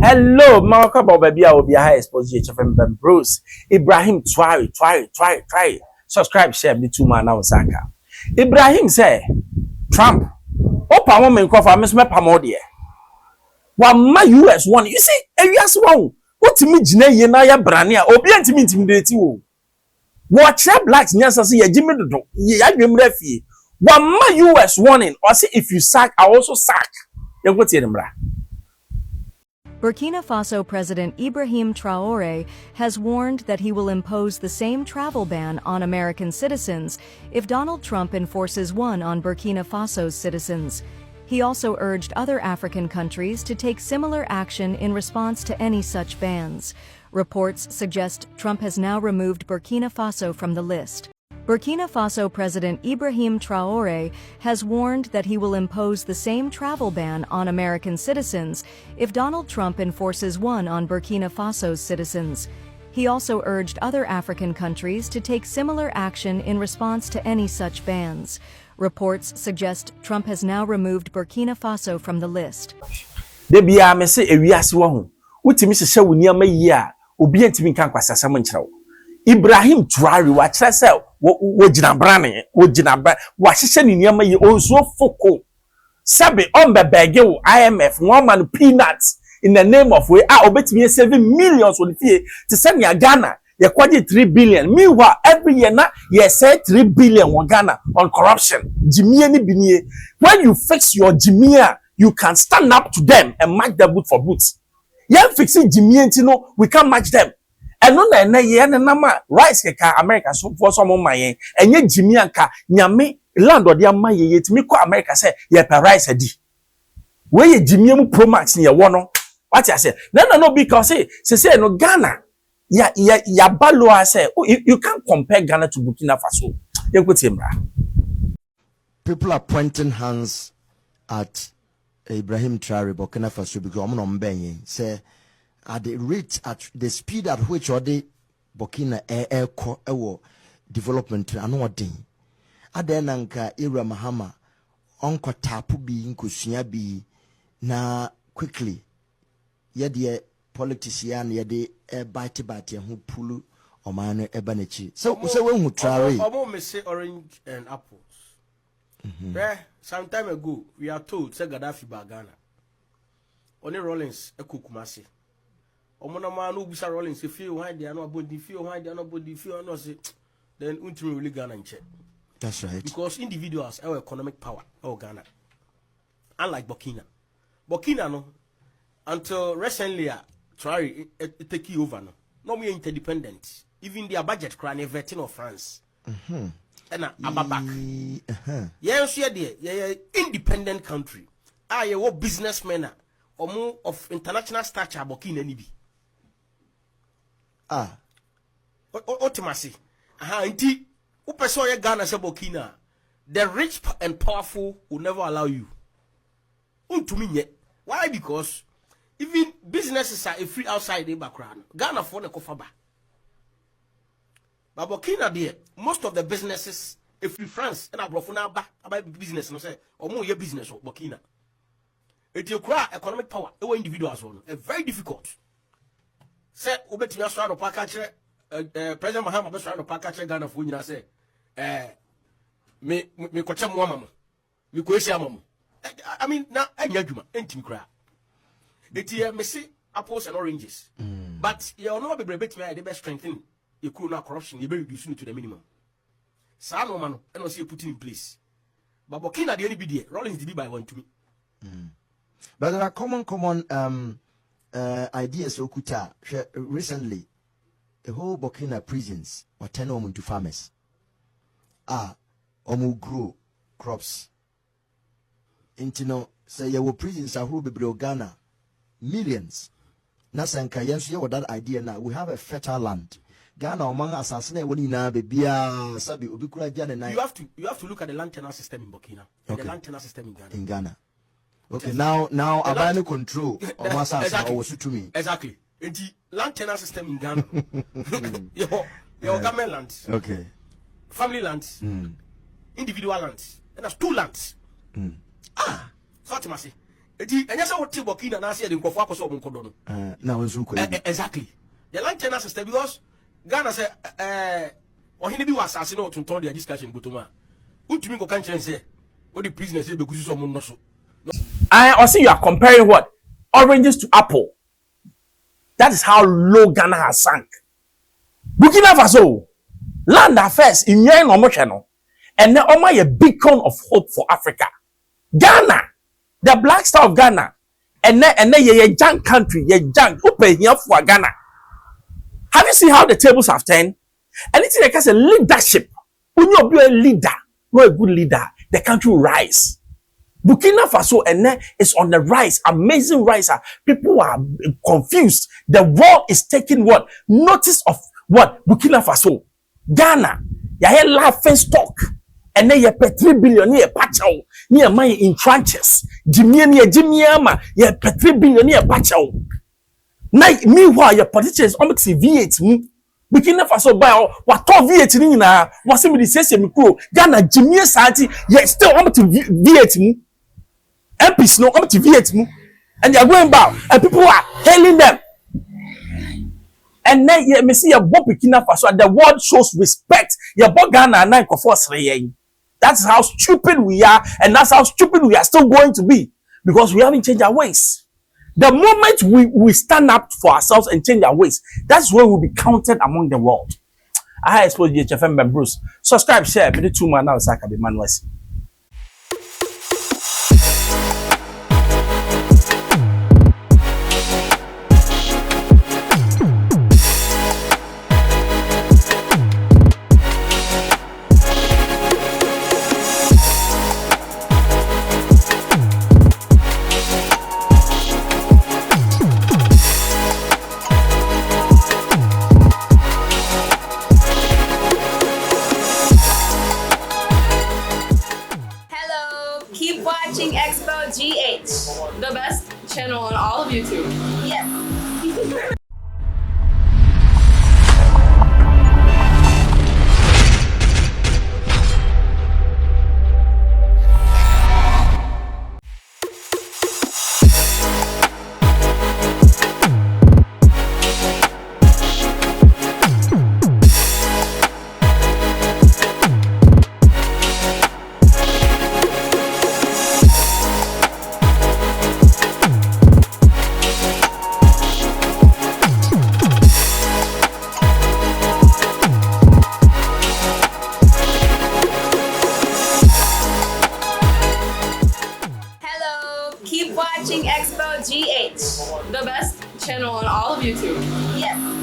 Hello, Marco Bobby, I will be a high exposed from Bruce. Ibrahim, try. Subscribe, share, me too, man. Now, Saka. Ibrahim say, Trump, Opa woman, coffee, Miss Mepamodia. One my US one, you see, a US one. What to me, Jine, Yenaya Brania, obedient to me, intimidate you. Watch your blacks, Nasa, see a Jimmy, ye, I dream refi. One my US warning, or say if you sack, I also sack. You go to them, Burkina Faso President Ibrahim Traore has warned that he will impose the same travel ban on American citizens if Donald Trump enforces one on Burkina Faso's citizens. He also urged other African countries to take similar action in response to any such bans. Reports suggest Trump has now removed Burkina Faso from the list. Burkina Faso President Ibrahim Traore has warned that he will impose the same travel ban on American citizens if Donald Trump enforces one on Burkina Faso's citizens. He also urged other African countries to take similar action in response to any such bans. Reports suggest Trump has now removed Burkina Faso from the list. Debia me say ewiase wo ho. Wutimi hye wo niam yi a obi antimi kan kwasasam nkyerɛw. Ibrahim Traore wa kyerɛ sɛ wo gina brane wo gina ba wa hyehyɛ ni niam yi onso foko. Sabe on be beg you IMF one man peanuts in the name of we obetimi 7 million so the fee to send ya Ghana ye kwaje 3 billion. Meanwhile every year na ye say 3 billion on Ghana on corruption. Jimie ni binie. When you fix your jimia, you can stand up to them and match them boot for boots. Yen fixing jimie ntino, we can match them. And no na ye na nama rice ka America so for some man enye jimia nka nyame land odi ama ye yetimi ko America say ye per rice adi. We ye jimie mu pro max ne ye wo no. What I say? No because say no Ghana ya balo say you can't compare Ghana to Burkina Faso. People are pointing hands at Ibrahim Traore Burkina Faso because I'm not being say at the rate at the speed at which or the Burkina development and what thing. Adenanka Ira Mahama onko tapu bi nkusua bi na quickly yede politician yede bite ho pulu omano ebanechi so we hu Traore omo me say orange and apples. Some time ago we are told say Gaddafi ba Ghana oni Rollins ekokumase omo na ma no busa Rollins if you why they no body feel why they no body feel no say then untimi really Ghana nche. That's right, because individuals have economic power Ghana unlike Burkina no until recently Traore take over no more interdependent even their budget cry everything of France and ababak yes yeah independent country ye businessmen or more of international stature Burkina ni bi ultimacy inti upeso ye Ghana se Burkina the rich and powerful will never allow you why? Because even businesses are free outside the background. Ghana for the kofaba. But Burkina there, most of the businesses, if free France and Abrofuna about business, no say, or more your business or Burkina. It require economic power, individuals on very difficult. Say, Ubet Yasra no Pakache, President Mahama Besra no Pakache Ghana for you say, me coacham woman, me coacham. I mean, now I judgment, ain't cry. The tea may see apples and oranges, but you know, be brevet me, the best strengthen you could not corruption, you very reduce to the minimum. Some man, and also put in place. But Burkina, the only be Rollins to be by one to me. But there are common ideas. Okuta recently, the whole Burkina prisons were turned into farmers. Omu grow crops. Intino say your prisons are who be Ghana millions. Nasanka yensu with that idea now. We have a fertile land. Ghana among assassinate when na bebia sabi obikura jana na. You have to look at the land tenure system in Burkina. Okay. The land tenure system in Ghana. In Ghana. Okay, now abandon control of assassin or to me. Exactly. The land tenure system in Ghana. Your government lands. Okay. Family lands. Individual lands. And that's two lands. So what you must say. eti enya say what Burkina na say the nkofo akoso omonkodo no na wonso ko exactly the line tenor system because Ghana say ohini bi wasase na otunton the discussion gotoma utumi ko kan say what the prisoners say be kusu so no so I also you are comparing what oranges to apple. That is how low Ghana has sunk. Burkina Faso land affairs in yen no channel and then oma a beacon of hope for Africa. Ghana, the black star of Ghana, and then ye junk country, ye junk who pay here for Ghana. Have you seen how the tables have turned? And it's like a leadership. When you be a leader, not a good leader, the country will rise. Burkina Faso and then is on the rise, amazing rise. People are confused. The world is taking what notice of what Burkina Faso, Ghana. You hear laughing stock, and then you pay 3 billion near patcho near money in tranches. Jimmy you pay 3 billion near patcho. Meanwhile, your politicians almost V8. Burkina Faso buy what V8 na was with the same crew. Ghana Jimmy Santi, yet still almost V8. MPs no come to V8 and they are going back and people are hailing them. And then you may see your Burkina Faso and the world shows respect. Your Ghana and that's how stupid we are, and that's how stupid we are still going to be because we haven't changed our ways. The moment we stand up for ourselves and change our ways, that's when we'll be counted among the world. I expose GHFM Ben Bruce. Subscribe, share, be 2 man now. Saka be man West. Keep watching Xposed GH, the best channel on all of YouTube. Yes. Keep watching Xposed GH, the best channel on all of YouTube. Yes.